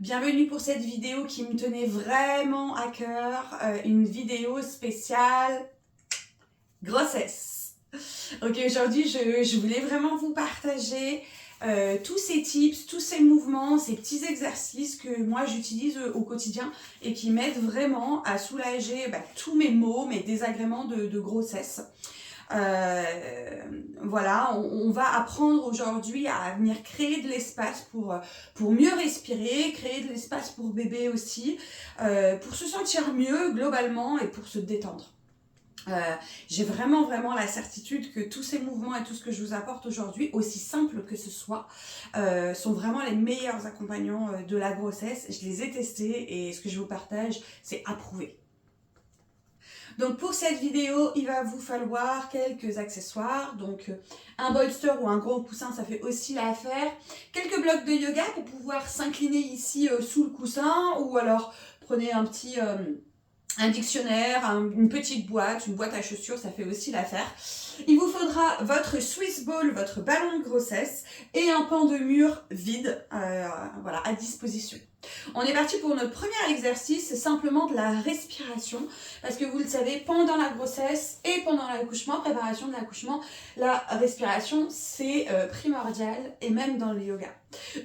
Bienvenue pour cette vidéo qui me tenait vraiment à cœur, une vidéo spéciale grossesse. Ok, aujourd'hui je voulais vraiment vous partager tous ces tips, tous ces mouvements, ces petits exercices que moi j'utilise au quotidien et qui m'aident vraiment à soulager tous mes maux, mes désagréments de grossesse. Voilà, on va apprendre aujourd'hui à venir créer de l'espace pour mieux respirer, créer de l'espace pour bébé aussi, pour se sentir mieux globalement et pour se détendre. J'ai vraiment la certitude que tous ces mouvements et tout ce que je vous apporte aujourd'hui, aussi simple que ce soit, sont vraiment les meilleurs accompagnants de la grossesse. Je les ai testés et ce que je vous partage, c'est approuvé. Donc pour cette vidéo, il va vous falloir quelques accessoires, donc un bolster ou un gros coussin, ça fait aussi l'affaire, quelques blocs de yoga pour pouvoir s'incliner ici sous le coussin, ou alors prenez un petit un dictionnaire, une petite boîte, une boîte à chaussures, ça fait aussi l'affaire. Il vous faudra votre Swiss Ball, votre ballon de grossesse et un pan de mur vide voilà, à disposition. On est parti pour notre premier exercice, c'est simplement de la respiration, parce que vous le savez, pendant la grossesse et pendant l'accouchement, préparation de l'accouchement, la respiration c'est primordial, et même dans le yoga.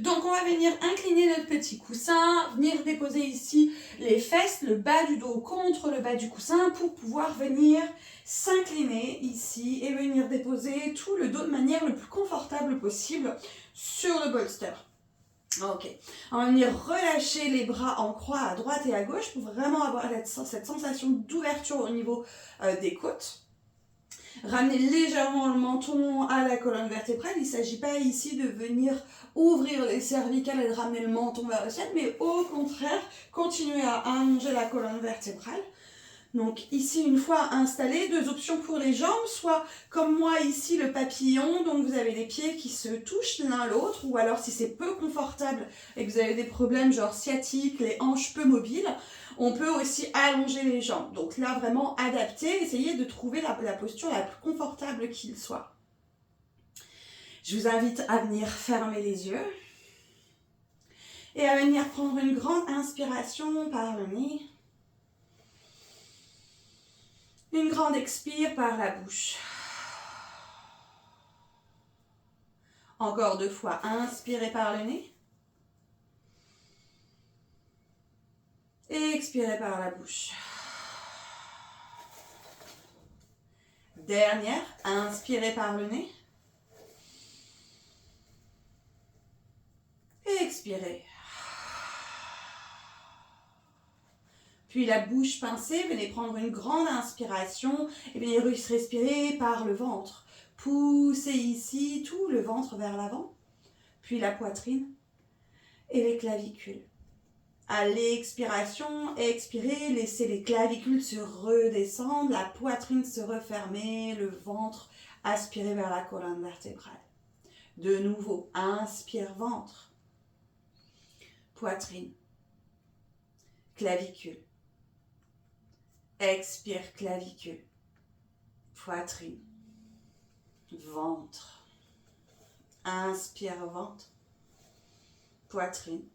Donc on va venir incliner notre petit coussin, venir déposer ici les fesses, le bas du dos contre le bas du coussin pour pouvoir venir s'incliner ici et venir déposer tout le dos de manière le plus confortable possible sur le bolster. Ok, on va venir relâcher les bras en croix à droite et à gauche pour vraiment avoir cette sensation d'ouverture au niveau des côtes. Ramenez légèrement le menton à la colonne vertébrale. Il ne s'agit pas ici de venir ouvrir les cervicales et de ramener le menton vers le ciel, mais au contraire, continuez à allonger la colonne vertébrale. Donc ici, une fois installé, deux options pour les jambes, soit comme moi ici le papillon, donc vous avez les pieds qui se touchent l'un l'autre, ou alors si c'est peu confortable et que vous avez des problèmes genre sciatiques, les hanches peu mobiles, on peut aussi allonger les jambes. Donc là, vraiment adapter, essayez de trouver la posture la plus confortable qu'il soit. Je vous invite à venir fermer les yeux et à venir prendre une grande inspiration par le nez. Une grande expire par la bouche. Encore deux fois, inspirez par le nez. Et expirez par la bouche. Dernière, inspirez par le nez. Et expirez. Puis la bouche pincée, venez prendre une grande inspiration et venez respirer par le ventre. Poussez ici tout le ventre vers l'avant, puis la poitrine et les clavicules. À l'expiration, expirez, laissez les clavicules se redescendre, la poitrine se refermer, le ventre aspirer vers la colonne vertébrale. De nouveau, inspire ventre, poitrine, clavicule. Expire clavicule, poitrine, ventre. Inspire ventre, poitrine,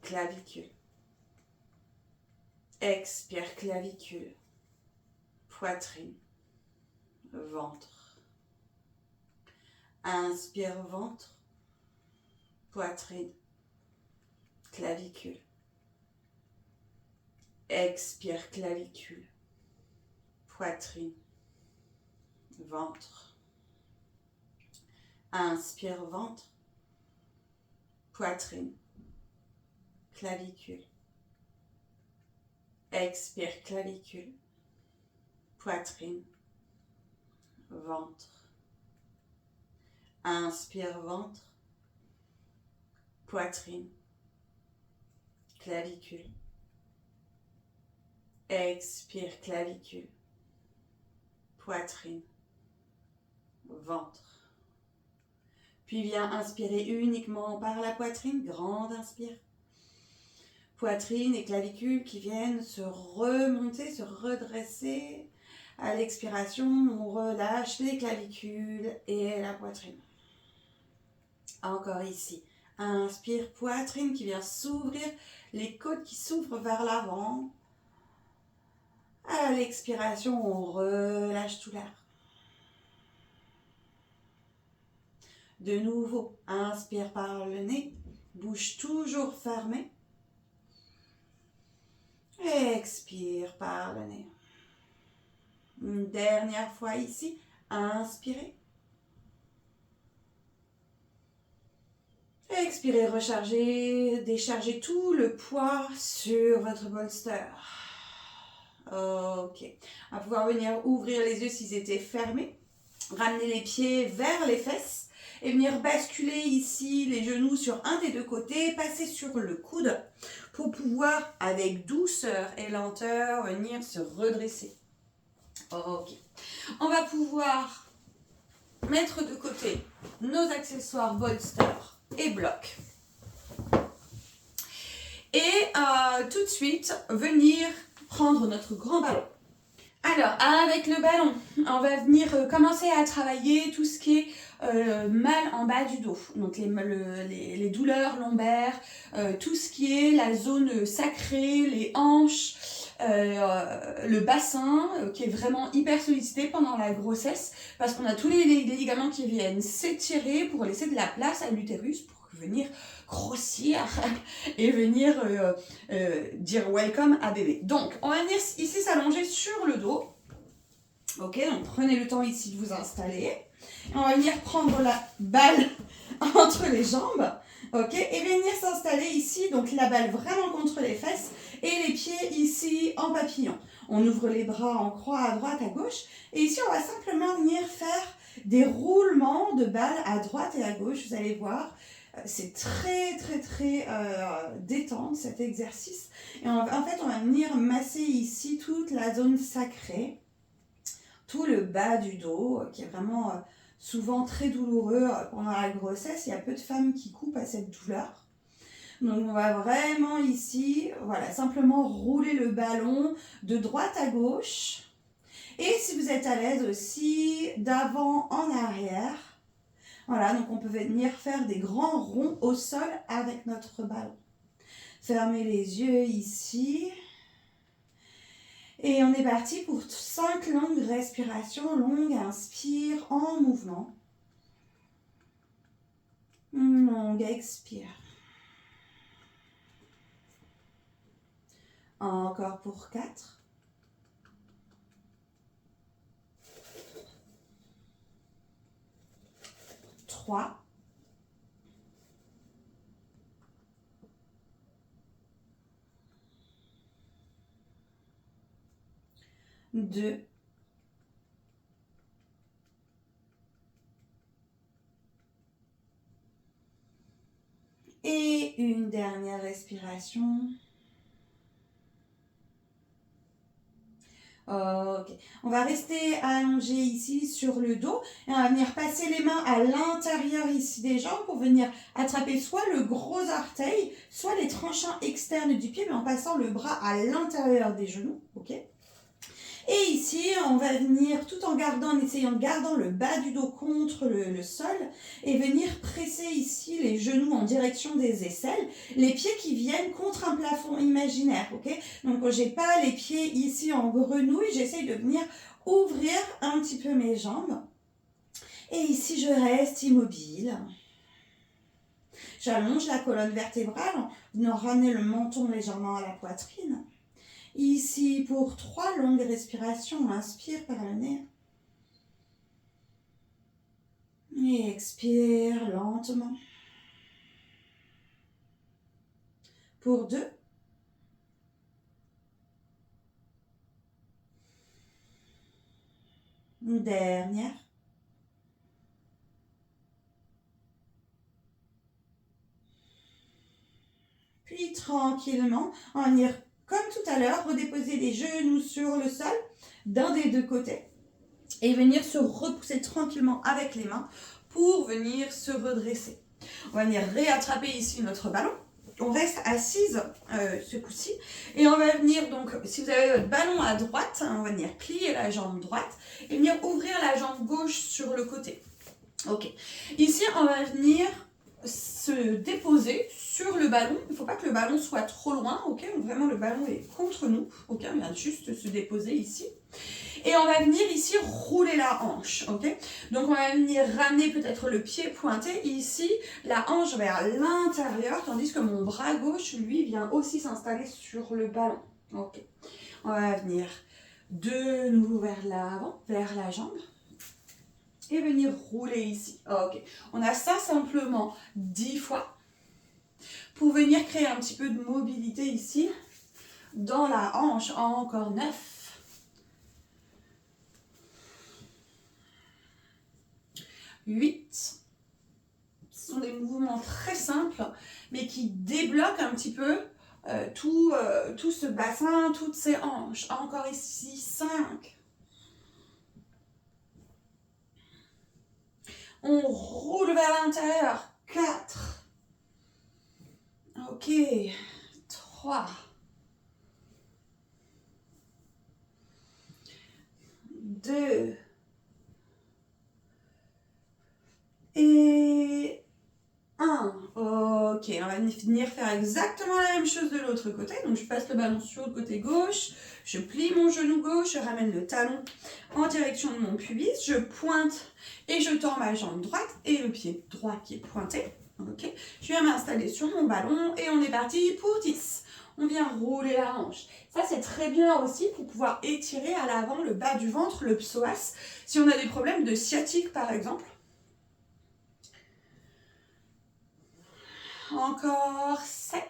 clavicule. Expire clavicule, poitrine, ventre. Inspire ventre, poitrine, clavicule. Expire clavicule, poitrine, ventre. Inspire ventre, poitrine, clavicule. Expire clavicule, poitrine, ventre. Inspire ventre, poitrine, clavicule. Expire clavicule, poitrine, ventre. Puis viens inspirer uniquement par la poitrine, grande inspire. Poitrine et clavicule qui viennent se remonter, se redresser. À l'expiration, on relâche les clavicules et la poitrine. Encore ici, Inspire, poitrine qui vient s'ouvrir, les côtes qui s'ouvrent vers l'avant. À l'expiration, on relâche tout l'air. De nouveau, inspire par le nez, bouche toujours fermée. Expire par le nez. Une dernière fois ici, inspirez. Expirez, rechargez, déchargez tout le poids sur votre bolster. Ok. On va pouvoir venir ouvrir les yeux s'ils étaient fermés. Ramener les pieds vers les fesses et venir basculer ici les genoux sur un des deux côtés, passer sur le coude pour pouvoir, avec douceur et lenteur, venir se redresser. Ok. On va pouvoir mettre de côté nos accessoires bolster et bloc. Et tout de suite, venir prendre notre grand ballon. Alors, avec le ballon, on va venir commencer à travailler tout ce qui est mal en bas du dos. Donc, les douleurs lombaires, tout ce qui est la zone sacrée, les hanches, le bassin qui est vraiment hyper sollicité pendant la grossesse parce qu'on a tous les ligaments qui viennent s'étirer pour laisser de la place à l'utérus pour venir grossir et venir dire welcome à bébé. Donc, on va venir ici s'allonger sur le dos. Ok, donc prenez le temps ici de vous installer. Et on va venir prendre la balle entre les jambes. Ok, et venir s'installer ici, donc la balle vraiment contre les fesses et les pieds ici en papillon. On ouvre les bras en croix à droite, à gauche. Et ici, on va simplement venir faire des roulements de balles à droite et à gauche. Vous allez voir, c'est très détente cet exercice. Et en fait, on va venir masser ici toute la zone sacrée, tout le bas du dos qui est vraiment souvent très douloureux pendant la grossesse. Il y a peu de femmes qui coupent à cette douleur. Donc on va vraiment ici, voilà, simplement rouler le ballon de droite à gauche. Et si vous êtes à l'aise aussi, d'avant en arrière. Voilà, donc on peut venir faire des grands ronds au sol avec notre ballon. Fermez les yeux ici. Et on est parti pour 5 longues respirations. Longue, inspire en mouvement. Longue, expire. Encore pour 4. 3. 2. Et une dernière respiration. Ok, on va rester allongé ici sur le dos et on va venir passer les mains à l'intérieur ici des jambes pour venir attraper soit le gros orteil, soit les tranchants externes du pied, mais en passant le bras à l'intérieur des genoux, ok? Et ici, on va venir, tout en essayant de garder le bas du dos contre le sol, et venir presser ici les genoux en direction des aisselles, les pieds qui viennent contre un plafond imaginaire, ok? Donc, j'ai pas les pieds ici en grenouille, j'essaye de venir ouvrir un petit peu mes jambes. Et ici, je reste immobile. J'allonge la colonne vertébrale en venant ramener le menton légèrement à la poitrine. Ici, pour 3 longues respirations, on inspire par le nez. Et expire lentement. Pour 2. Une dernière. Puis tranquillement, on va venir comme tout à l'heure, redéposer les genoux sur le sol d'un des deux côtés et venir se repousser tranquillement avec les mains pour venir se redresser. On va venir réattraper ici notre ballon. On reste assise ce coup-ci et on va venir donc, si vous avez votre ballon à droite, on va venir plier la jambe droite et venir ouvrir la jambe gauche sur le côté. Ok. Ici, on va venir se déposer sur le ballon. Il ne faut pas que le ballon soit trop loin, ok? Vraiment, le ballon est contre nous, ok? On vient juste se déposer ici. Et on va venir ici rouler la hanche, ok? Donc on va venir ramener peut-être le pied pointé ici, la hanche vers l'intérieur, tandis que mon bras gauche, lui, vient aussi s'installer sur le ballon, ok? On va venir de nouveau vers l'avant, vers la jambe, et venir rouler ici, ok? On a ça simplement 10 fois pour venir créer un petit peu de mobilité ici, dans la hanche, encore 9. 8. Ce sont des mouvements très simples, mais qui débloquent un petit peu tout ce bassin, toutes ces hanches. Encore ici, 5. On roule vers l'intérieur, 4. Ok, 3. 2. Et 1. Ok, on va venir faire exactement la même chose de l'autre côté. Donc je passe le ballon sur le côté gauche, je plie mon genou gauche, je ramène le talon en direction de mon pubis, je pointe et je tends ma jambe droite et le pied droit qui est pointé. Ok, je viens m'installer sur mon ballon et on est parti pour 10. On vient rouler la hanche. Ça, c'est très bien aussi pour pouvoir étirer à l'avant le bas du ventre, le psoas. Si on a des problèmes de sciatique, par exemple. Encore 7.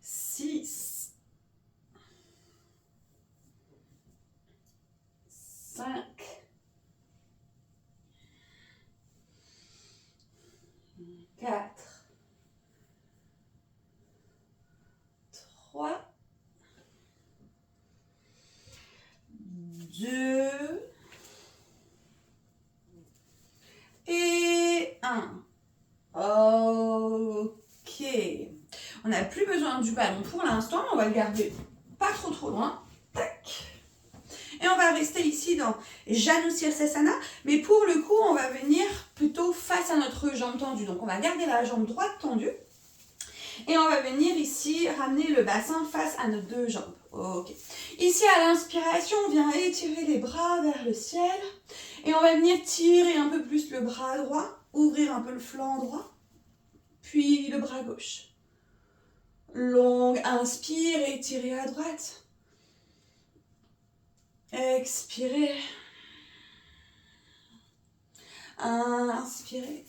6. 5. 4. 3. 2. Et 1. Ok. On n'a plus besoin du ballon pour l'instant. On va le garder pas trop loin. Tac. Et on va rester ici dans Janu Sirsasana. Mais pour le coup, on va venir plutôt face à notre jambe tendue. Donc on va garder la jambe droite tendue. Et on va venir ici ramener le bassin face à nos deux jambes. Ok. Ici à l'inspiration, on vient étirer les bras vers le ciel. Et on va venir tirer un peu plus le bras droit, ouvrir un peu le flanc droit, puis le bras gauche. Longue, inspire, étirez à droite. Expirez. Inspirez.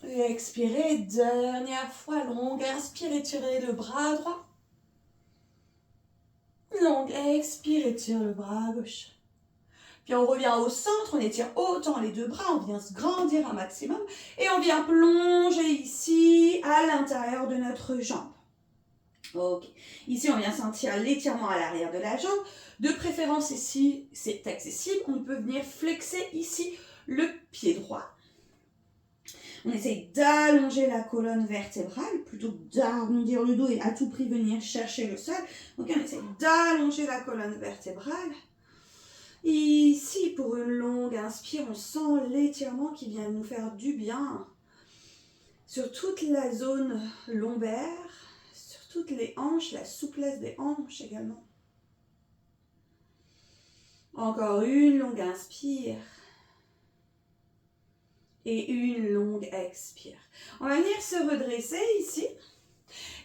Expirez, dernière fois, longue, inspire, étirez le bras droit. Longue, expire, étire le bras gauche. Puis on revient au centre, on étire autant les deux bras, on vient se grandir un maximum et on vient plonger ici à l'intérieur de notre jambe. Ok, ici on vient sentir l'étirement à l'arrière de la jambe. De préférence ici, c'est accessible, on peut venir flexer ici le pied droit. On essaye d'allonger la colonne vertébrale plutôt que d'arrondir le dos et à tout prix venir chercher le sol. Donc on essaye d'allonger la colonne vertébrale. Ici, pour une longue inspire, on sent l'étirement qui vient nous faire du bien sur toute la zone lombaire, sur toutes les hanches, la souplesse des hanches également. Encore une longue inspire et une longue expire. On va venir se redresser ici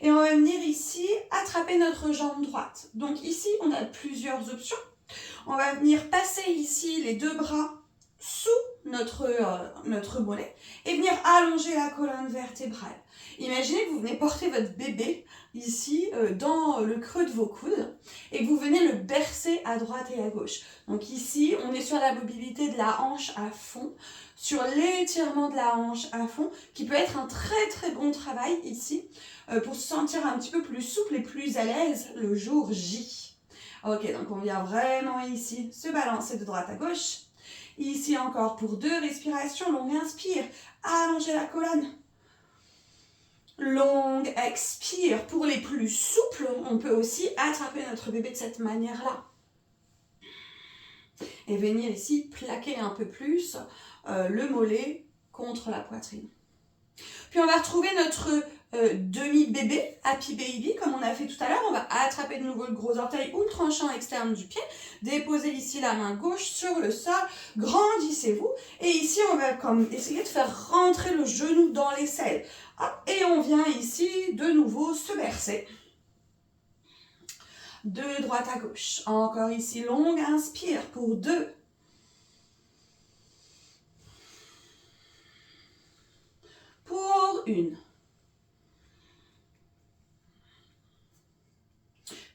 et on va venir ici attraper notre jambe droite. Donc ici, on a plusieurs options. On va venir passer ici les deux bras sous notre mollet et venir allonger la colonne vertébrale. Imaginez que vous venez porter votre bébé ici dans le creux de vos coudes et que vous venez le bercer à droite et à gauche. Donc ici, on est sur la mobilité de la hanche à fond, sur l'étirement de la hanche à fond, qui peut être un très bon travail ici pour se sentir un petit peu plus souple et plus à l'aise le jour J. Ok, donc on vient vraiment ici se balancer de droite à gauche. Ici encore pour 2 respirations, longue inspire, allonger la colonne. Longue expire. Pour les plus souples, on peut aussi attraper notre bébé de cette manière-là. Et venir ici plaquer un peu plus le mollet contre la poitrine. Puis on va retrouver notre demi-bébé, happy baby, comme on a fait tout à l'heure. On va attraper de nouveau le gros orteil ou le tranchant externe du pied, déposer ici la main gauche sur le sol, grandissez-vous. Et ici, on va essayer de faire rentrer le genou dans l'aisselle. Et on vient ici de nouveau se bercer. De droite à gauche. Encore ici, longue, inspire pour 2. Pour 1.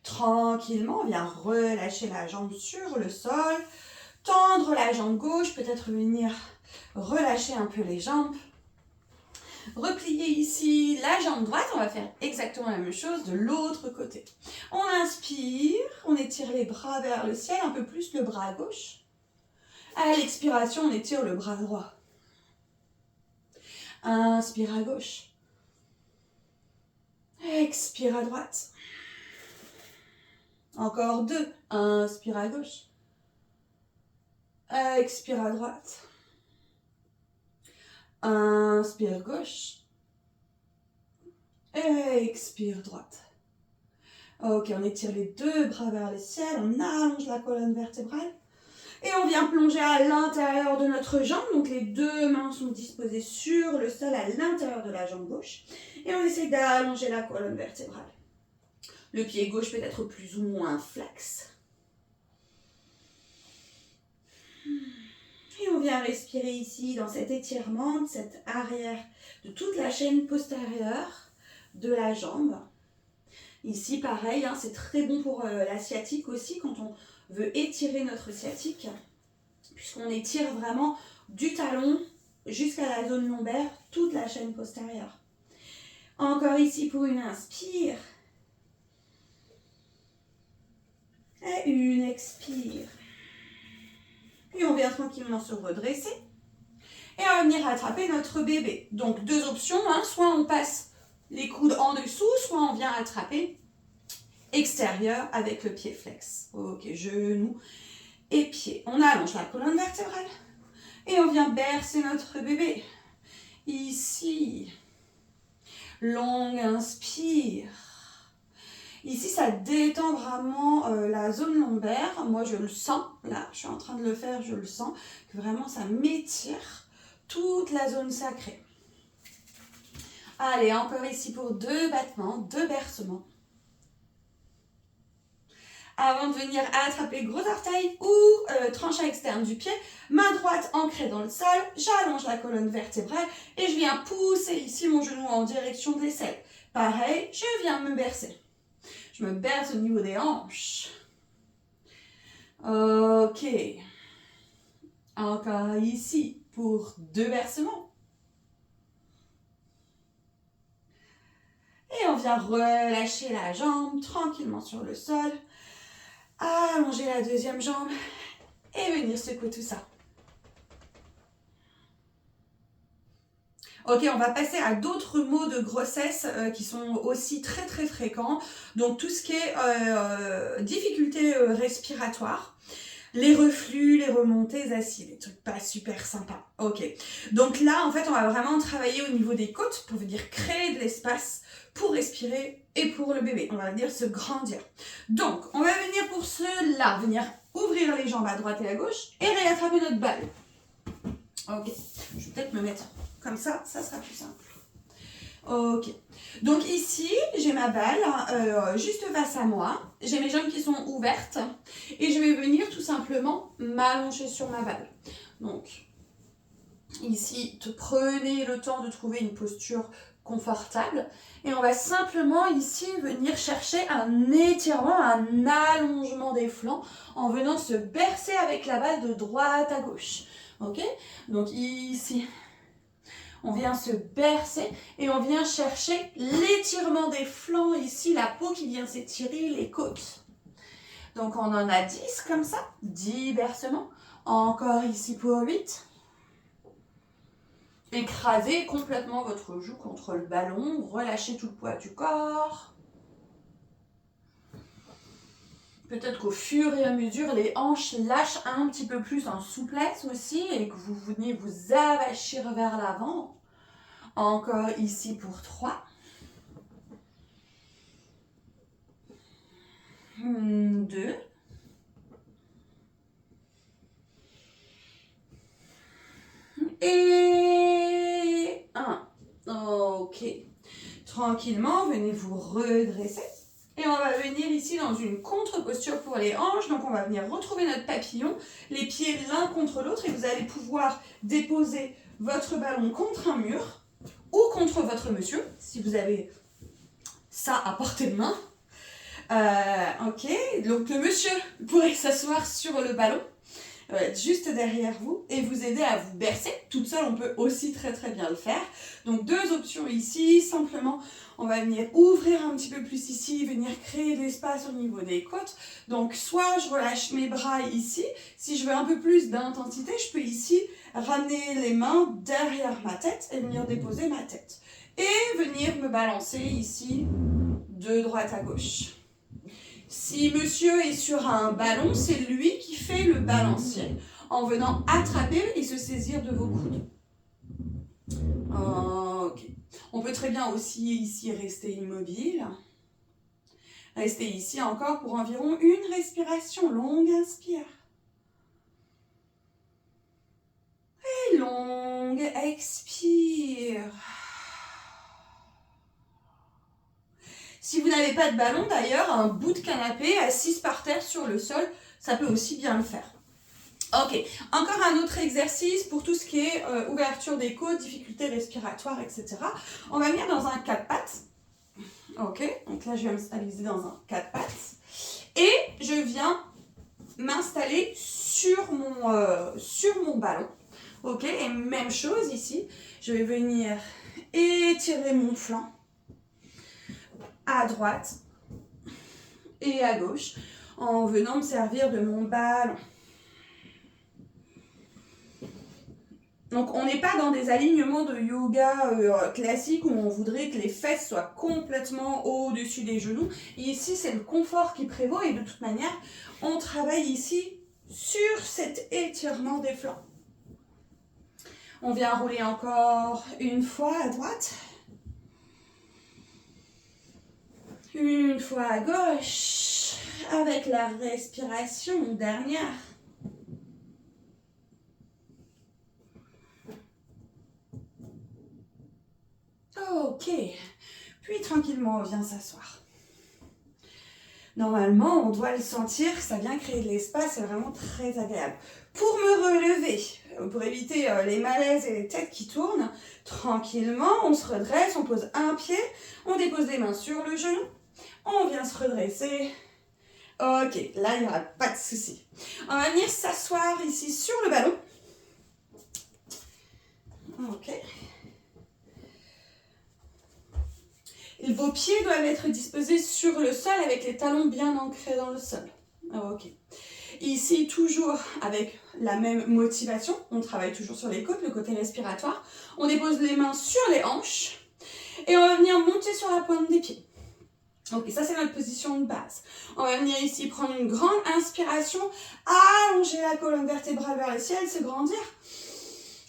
Tranquillement, on vient relâcher la jambe sur le sol, tendre la jambe gauche, peut-être venir relâcher un peu les jambes. Replier ici la jambe droite, on va faire exactement la même chose de l'autre côté. On inspire, on étire les bras vers le ciel, un peu plus le bras gauche. À l'expiration, on étire le bras droit. Inspire à gauche. Expire à droite. Encore 2. Inspire à gauche. Expire à droite. Inspire gauche. Expire droite. Ok, on étire les 2 bras vers le ciel, on allonge la colonne vertébrale. Et on vient plonger à l'intérieur de notre jambe. Donc les 2 mains sont disposées sur le sol à l'intérieur de la jambe gauche. Et on essaie d'allonger la colonne vertébrale. Le pied gauche peut être plus ou moins flex. Et on vient respirer ici dans cet étirement, de cette arrière, de toute la chaîne postérieure de la jambe. Ici, pareil, c'est très bon pour la sciatique aussi, quand on veut étirer notre sciatique, puisqu'on étire vraiment du talon jusqu'à la zone lombaire, toute la chaîne postérieure. Encore ici pour une inspire. Et une expire. Puis on vient tranquillement se redresser. Et on va venir attraper notre bébé. Donc 2 options, soit on passe les coudes en dessous, soit on vient attraper extérieur avec le pied flex. Ok, genou et pied. On allonge la colonne vertébrale. Et on vient bercer notre bébé. Ici. Longue inspire. Ici, ça détend vraiment la zone lombaire. Moi, je le sens. Là, je suis en train de le faire, je le sens. Que vraiment, ça m'étire toute la zone sacrée. Allez, encore ici pour 2 battements, 2 bercements. Avant de venir attraper le gros orteil ou tranchat externe du pied, main droite ancrée dans le sol, j'allonge la colonne vertébrale et je viens pousser ici mon genou en direction de l'aisselle. Pareil, je viens me bercer. Je me berce au niveau des hanches. Ok. Encore ici pour 2 bercements. Et on vient relâcher la jambe tranquillement sur le sol. Allonger la deuxième jambe et venir secouer tout ça. Ok, on va passer à d'autres maux de grossesse qui sont aussi très très fréquents. Donc tout ce qui est difficultés respiratoires, les reflux, les remontées acides, des trucs pas super sympas. Ok, donc là en fait on va vraiment travailler au niveau des côtes pour venir créer de l'espace pour respirer et pour le bébé. On va venir se grandir. Donc on va venir pour cela, venir ouvrir les jambes à droite et à gauche et réattraper notre balle. Ok, je vais peut-être me mettre comme ça sera plus simple. Ok, donc ici, j'ai ma balle juste face à moi. J'ai mes jambes qui sont ouvertes et je vais venir tout simplement m'allonger sur ma balle. Donc, ici, prenez le temps de trouver une posture confortable et on va simplement ici venir chercher un étirement, un allongement des flancs en venant se bercer avec la balle de droite à gauche. Ok, donc ici, on vient se bercer et on vient chercher l'étirement des flancs ici, la peau qui vient s'étirer, les côtes. Donc on en a 10 comme ça, 10 bercements. Encore ici pour 8. Écrasez complètement votre joue contre le ballon, relâchez tout le poids du corps. Peut-être qu'au fur et à mesure, les hanches lâchent un petit peu plus en souplesse aussi et que vous venez vous avachir vers l'avant. Encore ici pour 3. 2. Et 1. Ok. Tranquillement, venez vous redresser. Et on va venir ici dans une contre-posture pour les hanches. Donc on va venir retrouver notre papillon, les pieds l'un contre l'autre et vous allez pouvoir déposer votre ballon contre un mur ou contre votre monsieur, si vous avez ça à portée de main. Ok, donc le monsieur pourrait s'asseoir sur le ballon, juste derrière vous et vous aider à vous bercer. Toute seule, on peut aussi très très bien le faire. Donc 2 options ici, simplement on va venir ouvrir un petit peu plus ici, venir créer de l'espace au niveau des côtes. Donc soit je relâche mes bras ici, si je veux un peu plus d'intensité, je peux ici ramener les mains derrière ma tête et venir déposer ma tête. Et venir me balancer ici de droite à gauche. Si monsieur est sur un ballon, c'est lui qui fait le balancier en venant attraper et se saisir de vos coudes. Ok. On peut très bien aussi ici rester immobile. Restez ici encore pour environ une respiration longue. Inspire. Et longue. Expire. Si vous n'avez pas de ballon, d'ailleurs, un bout de canapé assise par terre sur le sol, ça peut aussi bien le faire. Ok, encore un autre exercice pour tout ce qui est ouverture des côtes, difficultés respiratoires, etc. On va venir dans un 4 pattes. Ok, donc là je vais me stabiliser dans un 4 pattes. Et je viens m'installer sur mon ballon. Ok, et même chose ici, je vais venir étirer mon flanc à droite et à gauche en venant me servir de mon ballon. Donc on n'est pas dans des alignements de yoga classiques où on voudrait que les fesses soient complètement au-dessus des genoux. Et ici c'est le confort qui prévaut et de toute manière on travaille ici sur cet étirement des flancs. On vient rouler encore une fois à droite. Une fois à gauche, avec la respiration dernière. Ok, puis tranquillement on vient s'asseoir. Normalement, on doit le sentir, ça vient créer de l'espace, c'est vraiment très agréable. Pour me relever, pour éviter les malaises et les têtes qui tournent, tranquillement, on se redresse, on pose un pied, on dépose les mains sur le genou, on vient se redresser. Ok, là, il n'y aura pas de souci. On va venir s'asseoir ici sur le ballon. Ok. Et vos pieds doivent être disposés sur le sol avec les talons bien ancrés dans le sol. Ok. Ici, toujours avec la même motivation, on travaille toujours sur les côtes, le côté respiratoire. On dépose les mains sur les hanches et on va venir monter sur la pointe des pieds. Ok, ça c'est notre position de base. On va venir ici prendre une grande inspiration, allonger la colonne vertébrale vers le ciel, se grandir.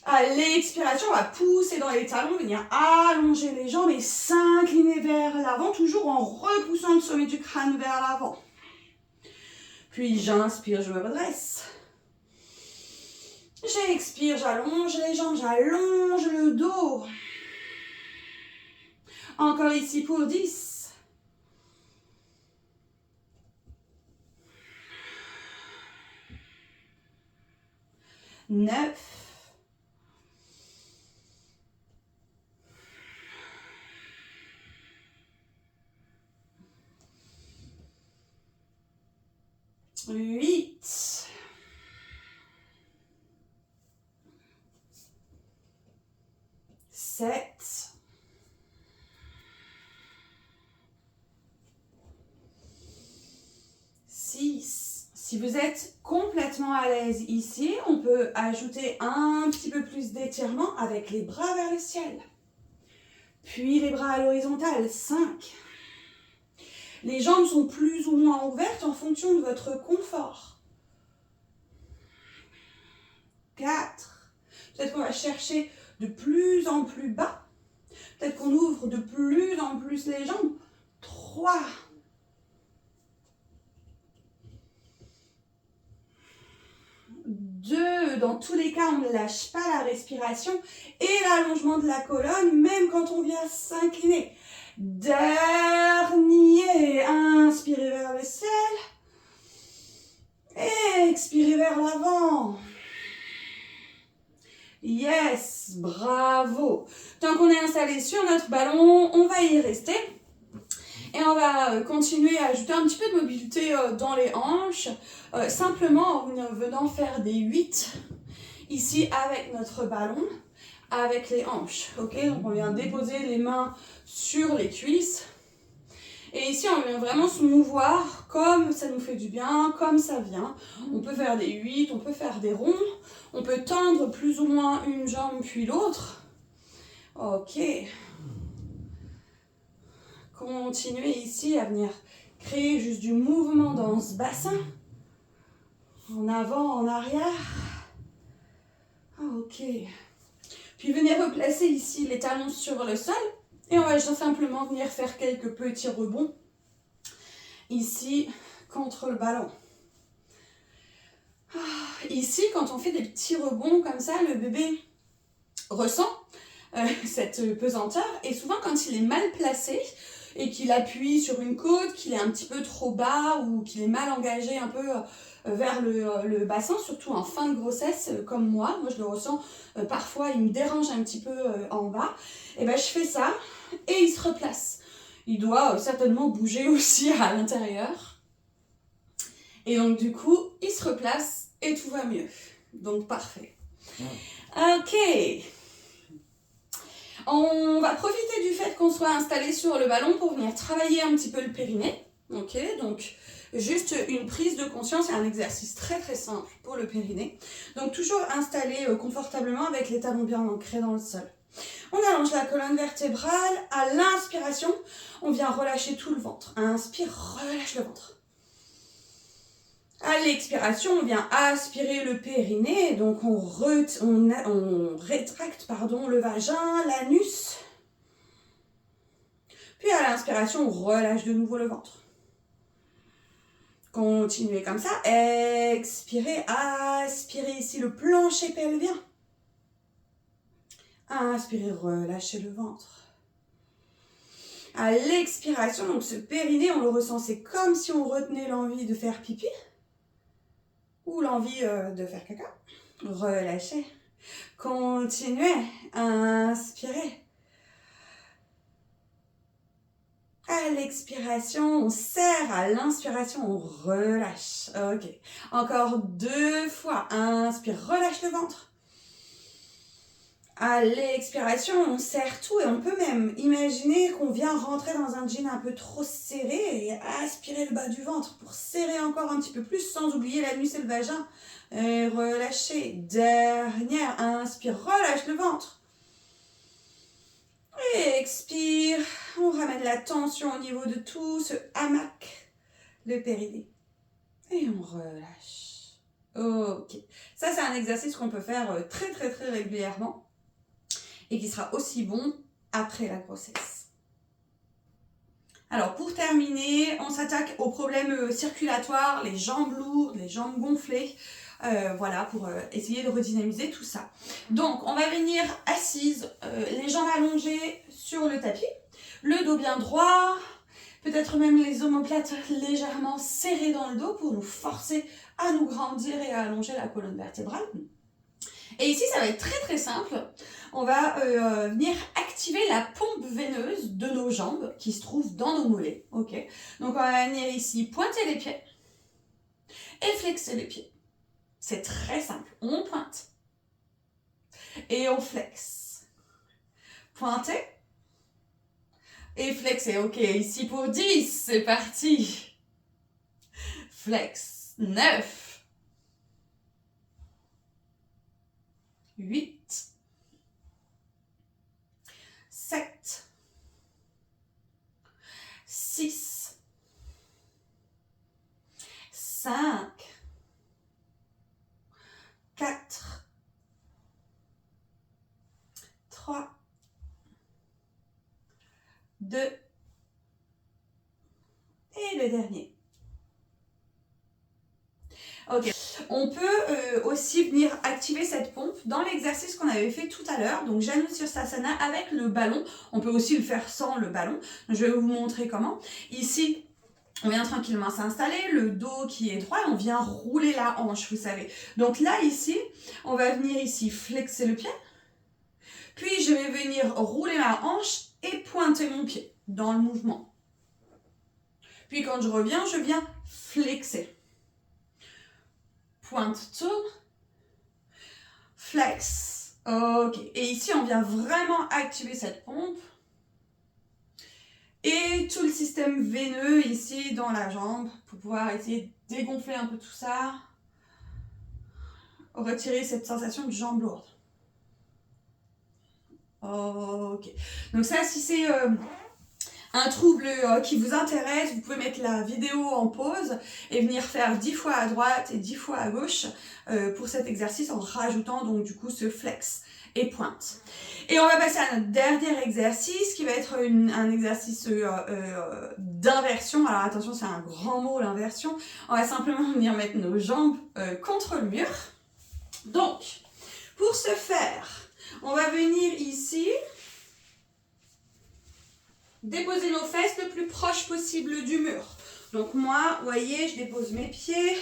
À l'expiration, on va pousser dans les talons, venir allonger les jambes et s'incliner vers l'avant, toujours en repoussant le sommet du crâne vers l'avant. Puis j'inspire, je me redresse. J'expire, j'allonge les jambes, j'allonge le dos. Encore ici pour 10. 9. 8. 7. 6. Si vous êtes complètement à l'aise ici, on peut ajouter un petit peu plus d'étirement avec les bras vers le ciel. Puis les bras à l'horizontale, 5. Les jambes sont plus ou moins ouvertes en fonction de votre confort. 4. Peut-être qu'on va chercher de plus en plus bas. Peut-être qu'on ouvre de plus en plus les jambes. 3. 2. Dans tous les cas, on ne lâche pas la respiration et l'allongement de la colonne, même quand on vient s'incliner. Dernier. Inspirez vers le ciel. Expirez vers l'avant. Yes, bravo. Tant qu'on est installé sur notre ballon, on va y rester. Et on va continuer à ajouter un petit peu de mobilité dans les hanches, simplement en venant faire des 8 ici avec notre ballon, avec les hanches. Ok, donc on vient déposer les mains sur les cuisses. Et ici, on vient vraiment se mouvoir comme ça nous fait du bien, comme ça vient. On peut faire des 8, on peut faire des ronds, on peut tendre plus ou moins une jambe puis l'autre. Ok. Continuez ici à venir créer juste du mouvement dans ce bassin. En avant, en arrière. Ok. Puis venez replacer ici les talons sur le sol. Et on va juste simplement venir faire quelques petits rebonds. Ici, contre le ballon. Ici, quand on fait des petits rebonds comme ça, le bébé ressent cette pesanteur. Et souvent, quand il est mal placé, et qu'il appuie sur une côte, qu'il est un petit peu trop bas ou qu'il est mal engagé un peu vers le bassin, surtout en fin de grossesse comme moi je le ressens parfois, il me dérange un petit peu en bas, et ben je fais ça et il se replace. Il doit certainement bouger aussi à l'intérieur. Et donc du coup, il se replace et tout va mieux. Donc parfait. Ok. On va profiter du fait qu'on soit installé sur le ballon pour venir travailler un petit peu le périnée. Ok, donc juste une prise de conscience et un exercice très très simple pour le périnée. Donc toujours installé confortablement avec les talons bien ancrés dans le sol. On allonge la colonne vertébrale. À l'inspiration, on vient relâcher tout le ventre. Inspire, relâche le ventre. À l'expiration, on vient aspirer le périnée, donc on rétracte le vagin, l'anus. Puis à l'inspiration, on relâche de nouveau le ventre. Continuez comme ça. Expirez, aspirez ici le plancher pelvien. Inspirez, relâchez le ventre. À l'expiration, donc ce périnée, on le ressent, c'est comme si on retenait l'envie de faire pipi. Ou l'envie de faire caca. Relâchez. Continuez. Inspirez. À l'expiration, on serre. À l'inspiration, on relâche. Ok. Encore 2 fois. Inspire, relâche le ventre. À l'expiration, on serre tout et on peut même imaginer qu'on vient rentrer dans un jean un peu trop serré et aspirer le bas du ventre pour serrer encore un petit peu plus sans oublier l'anus et le vagin. Et relâchez. Dernière. Inspire, relâche le ventre. Et expire. On ramène la tension au niveau de tout ce hamac, le périnée. Et on relâche. Ok. Ça, c'est un exercice qu'on peut faire très très très régulièrement et qui sera aussi bon après la grossesse. Alors pour terminer, on s'attaque aux problèmes circulatoires, les jambes lourdes, les jambes gonflées, voilà, pour essayer de redynamiser tout ça. Donc on va venir assise, les jambes allongées sur le tapis, le dos bien droit, peut-être même les omoplates légèrement serrées dans le dos pour nous forcer à nous grandir et à allonger la colonne vertébrale. Et ici, ça va être très très simple. On va venir activer la pompe veineuse de nos jambes qui se trouve dans nos mollets. Okay. Donc on va venir ici pointer les pieds et flexer les pieds. C'est très simple. On pointe et on flexe. Pointer et flexer. Ok, ici pour 10, c'est parti. Flex. 9. 8, 7, 6, 2 et le dernier. Ok, on peut aussi venir activer cette pompe dans l'exercice qu'on avait fait tout à l'heure, donc Janusirsasana avec le ballon. On peut aussi le faire sans le ballon. Je vais vous montrer comment. Ici, on vient tranquillement s'installer, le dos qui est droit, et on vient rouler la hanche, vous savez. Donc là, ici, on va venir ici flexer le pied, puis je vais venir rouler ma hanche et pointer mon pied dans le mouvement. Puis quand je reviens, je viens flexer. Pointe, tourne, flex. Ok. Et ici, on vient vraiment activer cette pompe. Et tout le système veineux ici dans la jambe pour pouvoir essayer de dégonfler un peu tout ça. Retirer cette sensation de jambe lourde. Ok. Donc ça, si c'est un trouble qui vous intéresse, vous pouvez mettre la vidéo en pause et venir faire 10 fois à droite et 10 fois à gauche pour cet exercice en rajoutant donc du coup ce flex et pointe. Et on va passer à notre dernier exercice qui va être un exercice d'inversion. Alors attention, c'est un grand mot l'inversion. On va simplement venir mettre nos jambes contre le mur. Donc, pour ce faire, on va venir ici déposer nos fesses le plus proche possible du mur. Donc moi, vous voyez, je dépose mes pieds.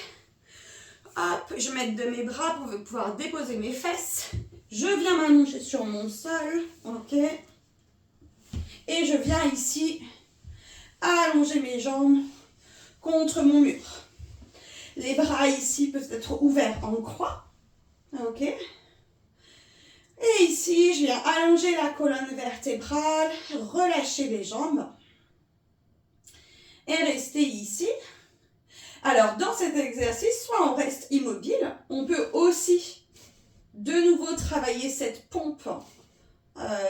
Hop, je mets de mes bras pour pouvoir déposer mes fesses. Je viens m'allonger sur mon sol. Ok. Et je viens ici allonger mes jambes contre mon mur. Les bras ici peuvent être ouverts en croix. Ok. Et ici, je viens allonger la colonne vertébrale, relâcher les jambes et rester ici. Alors, dans cet exercice, soit on reste immobile, on peut aussi de nouveau travailler cette pompe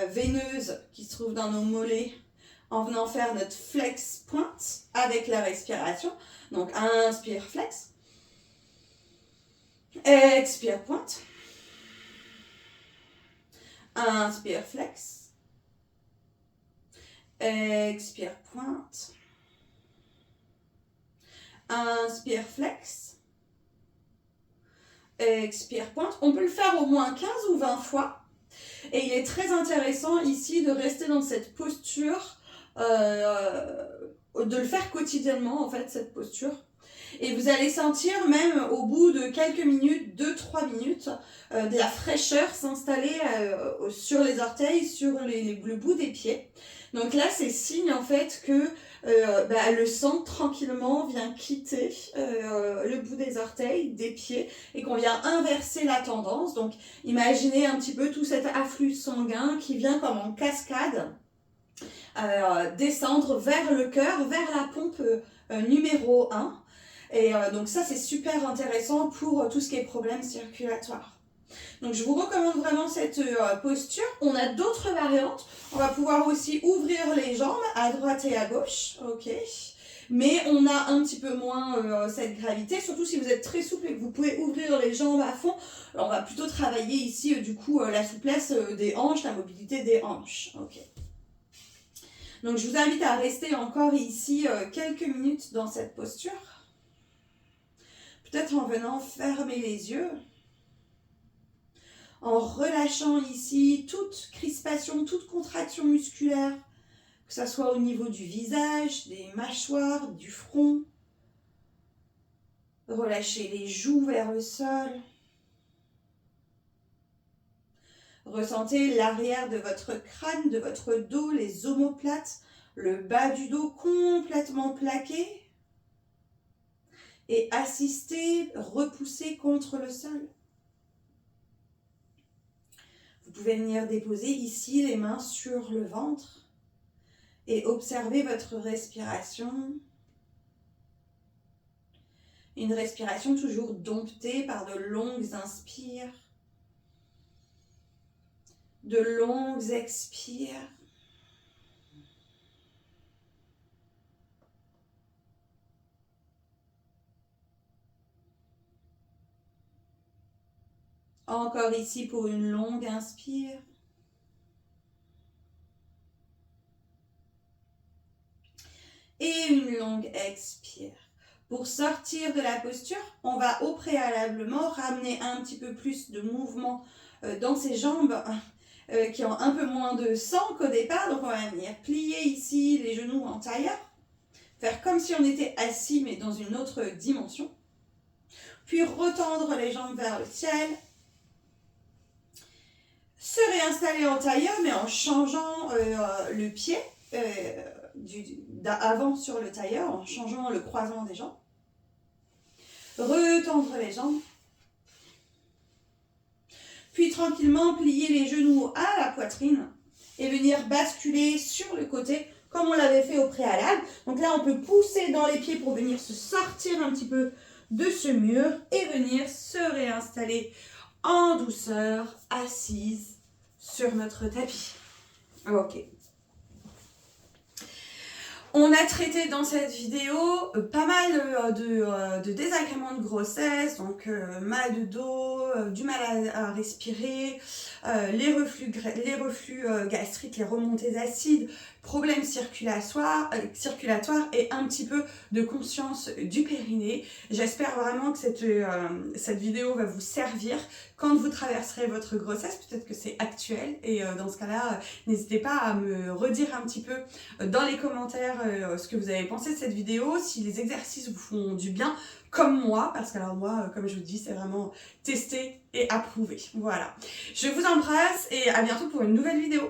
veineuse qui se trouve dans nos mollets en venant faire notre flex pointe avec la respiration. Donc, inspire flex, expire pointe. Inspire flex. Expire pointe. Inspire flex. Expire pointe. On peut le faire au moins 15 ou 20 fois. Et il est très intéressant ici de rester dans cette posture, de le faire quotidiennement en fait, cette posture. Et vous allez sentir même au bout de quelques minutes, 2-3 minutes, de la fraîcheur s'installer sur les orteils, sur le bout des pieds. Donc là, c'est signe en fait que le sang tranquillement vient quitter le bout des orteils, des pieds, et qu'on vient inverser la tendance. Donc imaginez un petit peu tout cet afflux sanguin qui vient comme en cascade descendre vers le cœur, vers la pompe numéro 1. Et donc ça, c'est super intéressant pour tout ce qui est problème circulatoire. Donc je vous recommande vraiment cette posture. On a d'autres variantes. On va pouvoir aussi ouvrir les jambes à droite et à gauche. Ok. Mais on a un petit peu moins cette gravité, surtout si vous êtes très souple et que vous pouvez ouvrir les jambes à fond. Alors, on va plutôt travailler ici du coup la souplesse des hanches, la mobilité des hanches. Ok. Donc je vous invite à rester encore ici quelques minutes dans cette posture. Peut-être en venant fermer les yeux, en relâchant ici toute crispation, toute contraction musculaire, que ce soit au niveau du visage, des mâchoires, du front. Relâchez les joues vers le sol. Ressentez l'arrière de votre crâne, de votre dos, les omoplates, le bas du dos complètement plaqué. Et assistez, repoussez contre le sol. Vous pouvez venir déposer ici les mains sur le ventre et observer votre respiration. Une respiration toujours domptée par de longues inspires, de longues expires. Encore ici pour une longue inspire. et une longue expire. Pour sortir de la posture, on va au préalablement ramener un petit peu plus de mouvement dans ses jambes qui ont un peu moins de sang qu'au départ. Donc on va venir plier ici les genoux en tailleur, faire comme si on était assis mais dans une autre dimension. Puis retendre les jambes vers le ciel. Se réinstaller en tailleur mais en changeant le pied d'avant sur le tailleur, en changeant le croisement des jambes. Retendre les jambes. Puis tranquillement plier les genoux à la poitrine et venir basculer sur le côté comme on l'avait fait au préalable. Donc là, on peut pousser dans les pieds pour venir se sortir un petit peu de ce mur et venir se réinstaller en douceur, assise sur notre tapis. Ok. On a traité dans cette vidéo pas mal de désagréments de grossesse, donc mal de dos, du mal à respirer, les reflux gastriques, les remontées d'acides, problèmes circulatoires et un petit peu de conscience du périnée. J'espère vraiment que cette vidéo va vous servir quand vous traverserez votre grossesse. Peut-être que c'est actuel et dans ce cas-là, n'hésitez pas à me redire un petit peu dans les commentaires ce que vous avez pensé de cette vidéo, si les exercices vous font du bien, comme moi, parce que alors moi, comme je vous dis, c'est vraiment testé et approuvé. Voilà. Je vous embrasse et à bientôt pour une nouvelle vidéo.